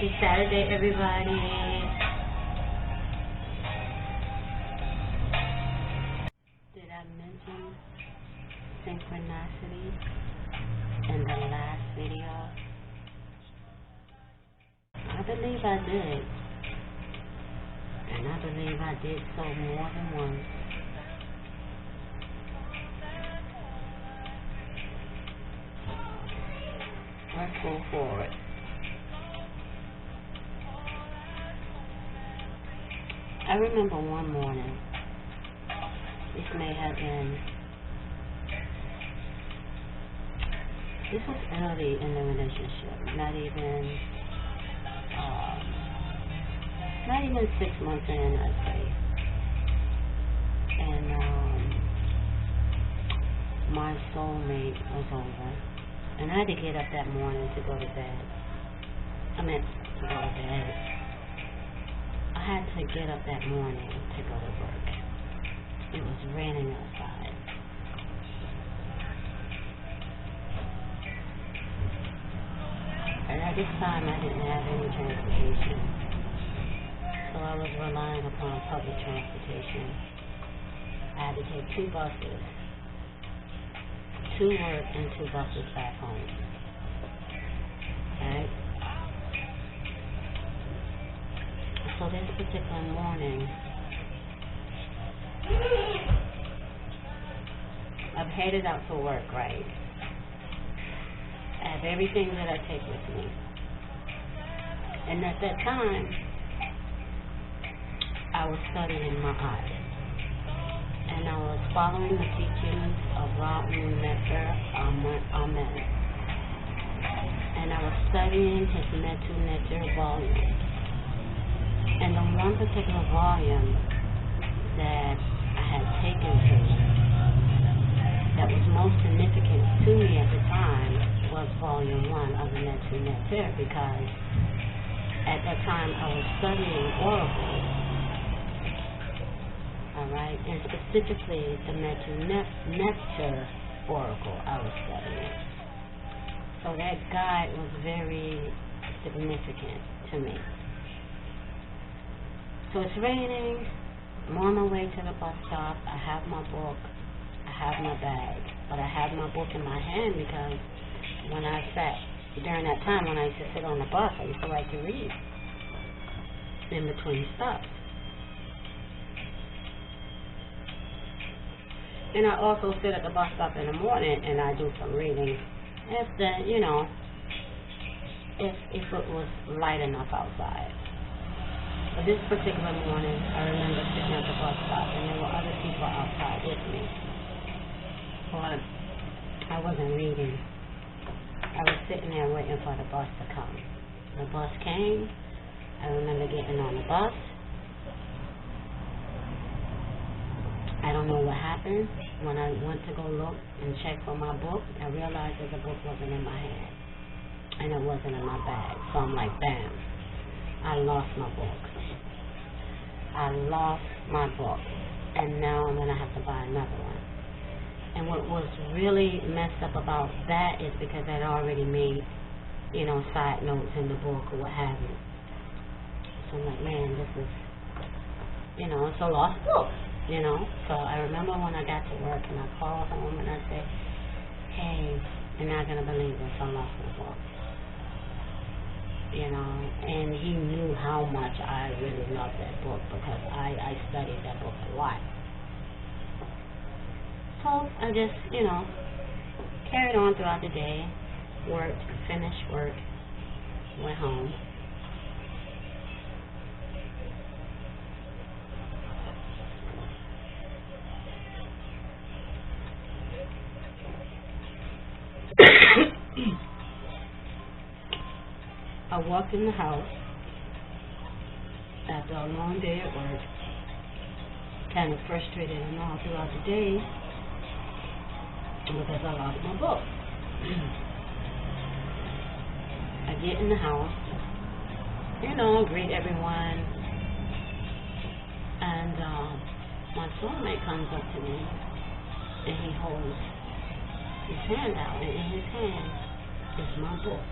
Happy Saturday, everybody. Did I mention synchronicity in the last video? I believe I did. And I believe I did so more than once. Let's go forward. I remember one morning, this may have been, this was early in the relationship, not even 6 months in, I'd say. And my soulmate was over, and I had to get up that morning to go to bed. To go to bed. I had to get up that morning to go to work. It was raining outside. And at this time, I didn't have any transportation. So I was relying upon public transportation. I had to take 2 buses to work and 2 buses back home. Right? So this particular morning, I've headed out to work, right? I have everything that I take with me. And at that time, I was studying my art. And I was following the teachings of thru, Amen. And I was studying his thru volume. And the one particular volume that I had taken to that was most significant to me at the time was volume 1 of the thru, because at that time I was studying oracles, alright, and specifically the nectar oracle I was studying. So that guide was very significant to me. So it's raining, I'm on my way to the bus stop, I have my book, I have my bag, but I have my book in my hand because when I sat, during that time when I used to sit on the bus, I used to like to read in between stops. And I also sit at the bus stop in the morning and I do some reading if it was light enough outside. But this particular morning, I remember sitting at the bus stop, and there were other people outside with me. But I wasn't reading. I was sitting there waiting for the bus to come. The bus came. I remember getting on the bus. I don't know what happened. When I went to go look and check for my book, I realized that the book wasn't in my hand. And it wasn't in my bag. So I'm like, bam. I lost my book. I lost my book. And now I'm going to have to buy another one. And what was really messed up about that is because I'd already made, side notes in the book or what have you. So I'm like, man, this is, it's a lost book, So I remember when I got to work and I called home and I said, hey, you're not going to believe this, I lost my book. And he knew how much I really loved that book because I studied that book a lot. So I just, carried on throughout the day, worked, finished work, went home. I walked in the house after a long day at work, kind of frustrated and all throughout the day because I lost my book. I get in the house, greet everyone, and my soulmate comes up to me and he holds his hand out, and in his hand is my book.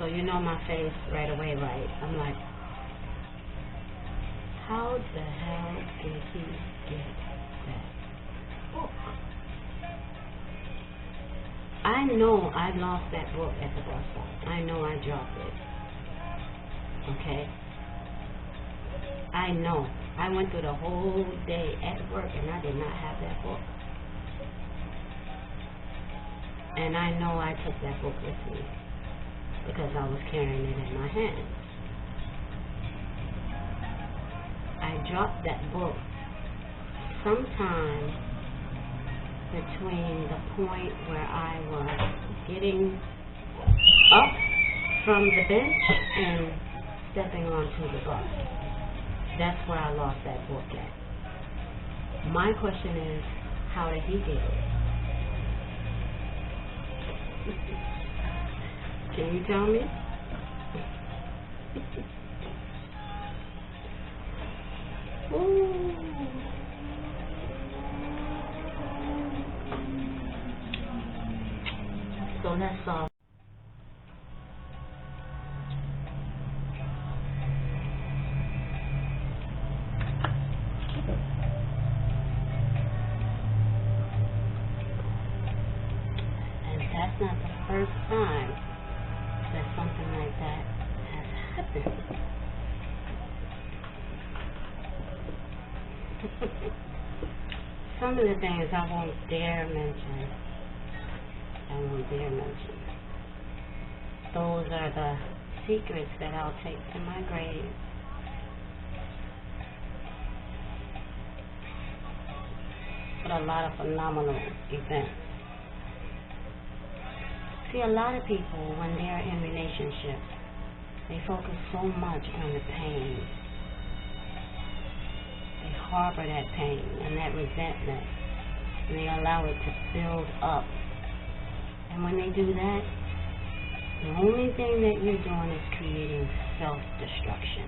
So you know my face right away, right? I'm like, how the hell did he get that book? I know I lost that book at the bus stop. I know I dropped it. Okay? I know. I went through the whole day at work and I did not have that book. And I know I took that book with me because I was carrying it in my hands. I dropped that book sometime between the point where I was getting up from the bench and stepping onto the bus. That's where I lost that book at. My question is, how did he get it? Can you tell me? Ooh. So let's solve. And that's not the first time that something like that has happened. Some of the things I won't dare mention. Those are the secrets that I'll take to my grave. But a lot of phenomenal events. See, a lot of people, when they're in relationships, they focus so much on the pain. They harbor that pain and that resentment, and they allow it to build up. And when they do that, the only thing that you're doing is creating self-destruction.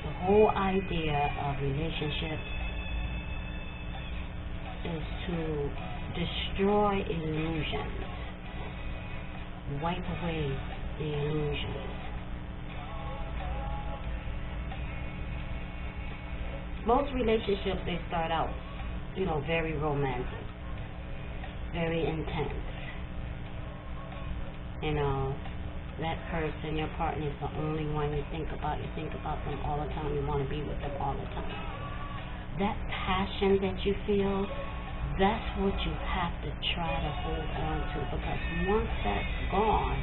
The whole idea of relationships is to destroy illusions, wipe away the illusions. Most relationships, they start out, very romantic, very intense. That person, your partner, is the only one you think about. You think about them all the time. You want to be with them all the time. That passion that you feel, that's what you have to try to hold on to, because once that's gone,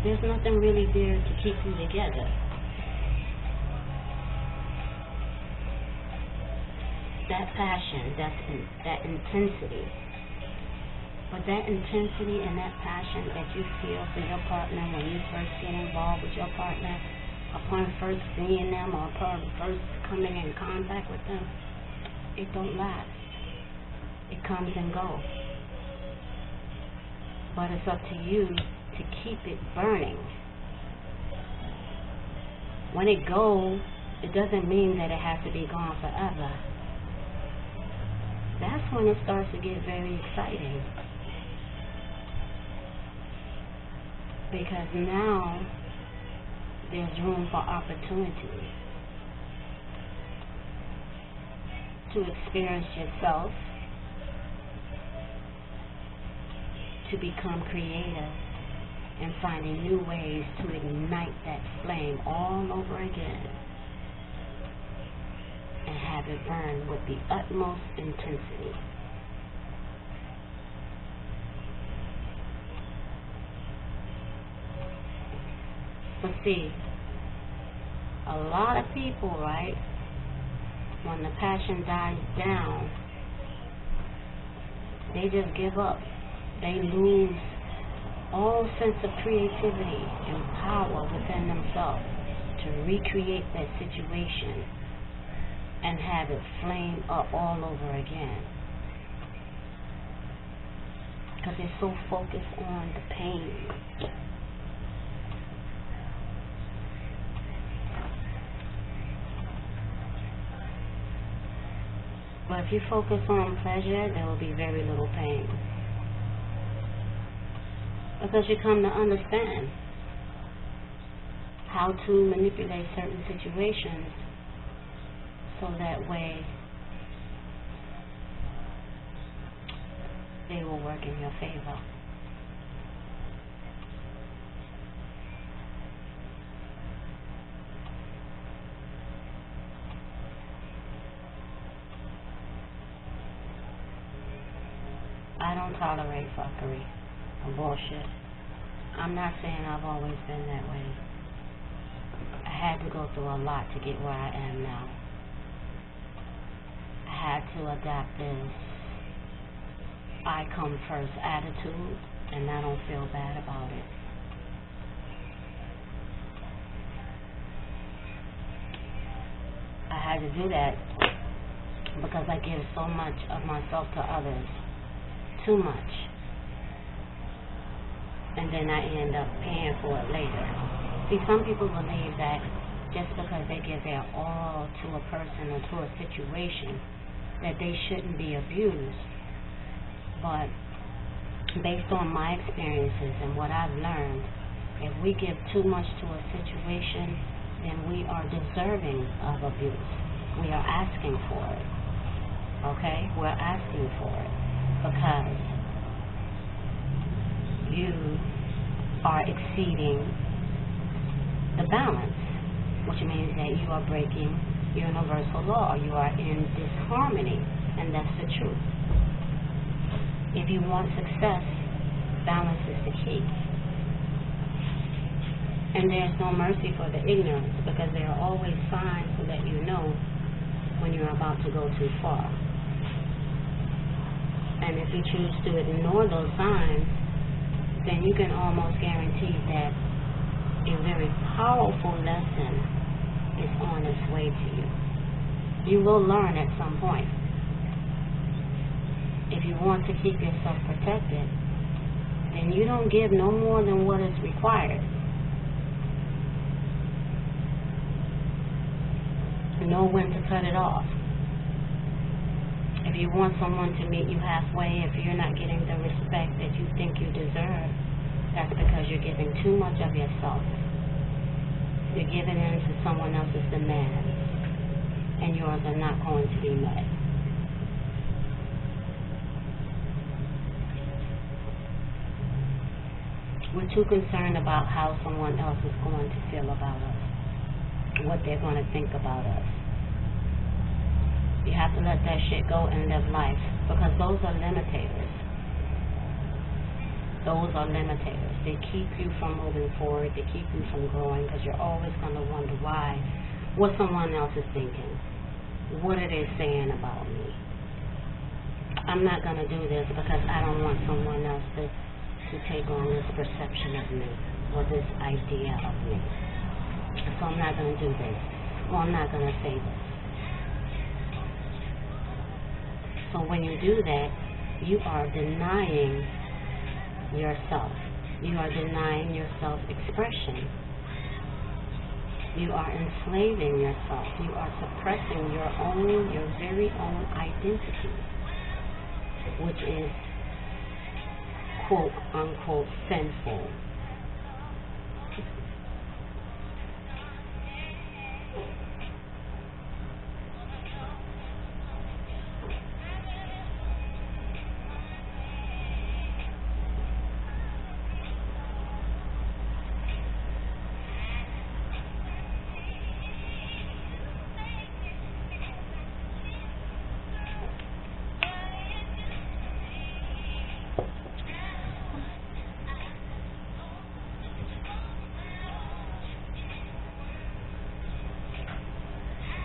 there's nothing really there to keep you together. That passion, that intensity. But that intensity and that passion that you feel for your partner when you first get involved with your partner, upon first seeing them or upon first coming in contact with them, it don't last. It comes and goes. But it's up to you to keep it burning. When it goes, it doesn't mean that it has to be gone forever. That's when it starts to get very exciting. Because now there's room for opportunity to experience yourself, to become creative, and finding new ways to ignite that flame all over again and have it burn with the utmost intensity. But see, a lot of people, right, when the passion dies down, they just give up. They lose all sense of creativity and power within themselves to recreate that situation and have it flame up all over again. Because they're so focused on the pain. But if you focus on pleasure, there will be very little pain. Because you come to understand how to manipulate certain situations so that way they will work in your favor. I don't tolerate fuckery or bullshit. I'm not saying I've always been that way. I had to go through a lot to get where I am now. I had to adapt this I come first attitude, and I don't feel bad about it. I had to do that because I give so much of myself to others. Too much. And then I end up paying for it later. See, some people believe that just because they give their all to a person or to a situation, that they shouldn't be abused. But based on my experiences and what I've learned, if we give too much to a situation, then we are deserving of abuse. We are asking for it. Okay? We're asking for it. Because you are exceeding the balance, which means that you are breaking universal law. You are in disharmony, and that's the truth. If you want success, balance is the key. And there's no mercy for the ignorance, because there are always signs to let you know when you're about to go too far. And if you choose to ignore those signs, then you can almost guarantee that a very powerful lesson is on its way to you. You will learn at some point. If you want to keep yourself protected, then you don't give no more than what is required. Know when to cut it off. If you want someone to meet you halfway, if you're not getting the respect that you think you deserve, that's because you're giving too much of yourself. You're giving in to someone else's demands, and yours are not going to be met. We're too concerned about how someone else is going to feel about us, what they're going to think about us. You have to let that shit go and live life, because those are limitators. Those are limitators. They keep you from moving forward. They keep you from growing, because you're always going to wonder why, what someone else is thinking. What are they saying about me? I'm not going to do this because I don't want someone else to take on this perception of me or this idea of me. So I'm not going to do this. Or I'm not going to say this. So when you do that, you are denying yourself. You are denying your self-expression. You are enslaving yourself. You are suppressing your very own identity, which is quote unquote sinful.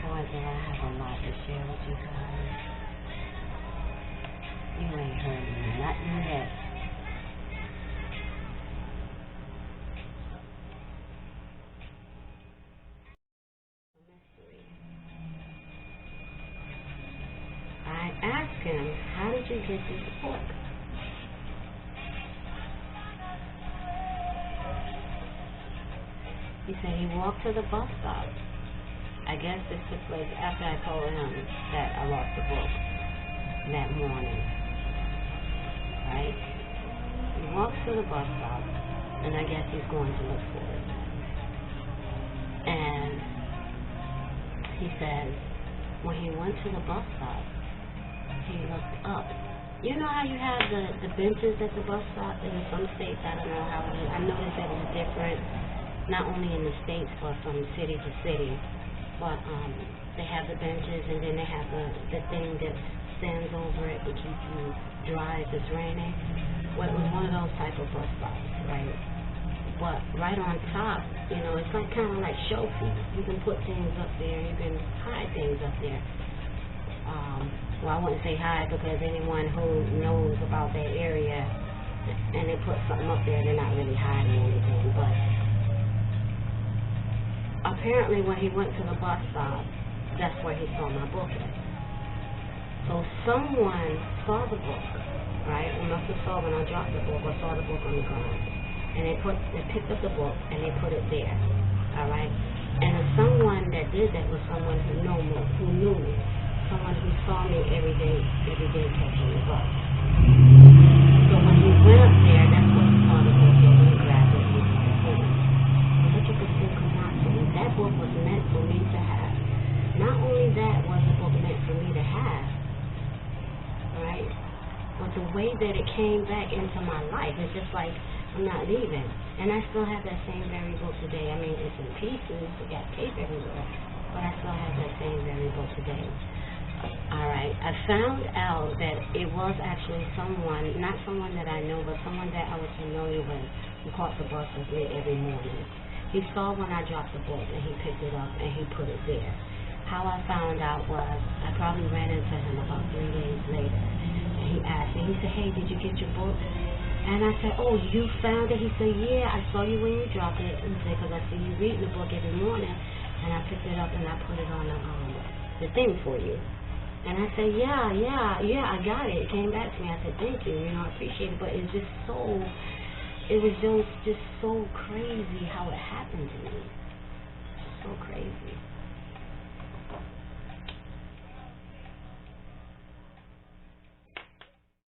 Boy, do I have a lot to share with you guys. You ain't heard nothing yet. I asked him, how did you get this book? He said he walked to the bus stop. I guess this took place after I told him that I lost the book. that morning, right? He walks to the bus stop, and I guess he's going to look for it. And he says, when he went to the bus stop, he looked up. You know how you have the benches at the bus stop? In some states, I don't know how it is. I noticed that it's different, not only in the states, but from city to city. But they have the benches, and then they have the thing that stands over it to keep you dry if it's raining. Well, it was one of those type of bus stops, right? But right on top, you know, it's like kind of like showpiece. You can put things up there. You can hide things up there. Well, I wouldn't say hide, because anyone who knows about that area and they put something up there, they're not really hiding anything. But apparently when he went to the bus stop, that's where he saw my book at. So someone saw the book, right? They must have saw when I dropped the book, or saw the book on the ground. And they picked up the book and they put it there, all right? And the someone that did that was someone who knew me. Someone who saw me every day catching the bus. So when he went up there, that's when he saw the book, and he grabbed it and he started holding it. And what you could see could not see, that book was meant for me to have. Not only that was the book meant for me to have, right? But the way that it came back into my life, it's just like, I'm not leaving. And I still have that same very book today. I mean, it's in pieces, it got tape everywhere, but I still have that same very book today. Alright, I found out that it was actually someone, not someone that I know, but someone that I was familiar with, who caught the bus with me every morning. He saw when I dropped the book, and he picked it up, and he put it there. How I found out was, I probably ran into him about 3 days later, and he asked me, he said, hey, did you get your book? And I said, oh, you found it? He said, yeah, I saw you when you dropped it. He said, because I see you reading the book every morning, and I picked it up and I put it on the thing for you. And I said, yeah, I got it. It came back to me. I said, thank you, I appreciate it. But it's just it was just so crazy how it happened to me. So crazy.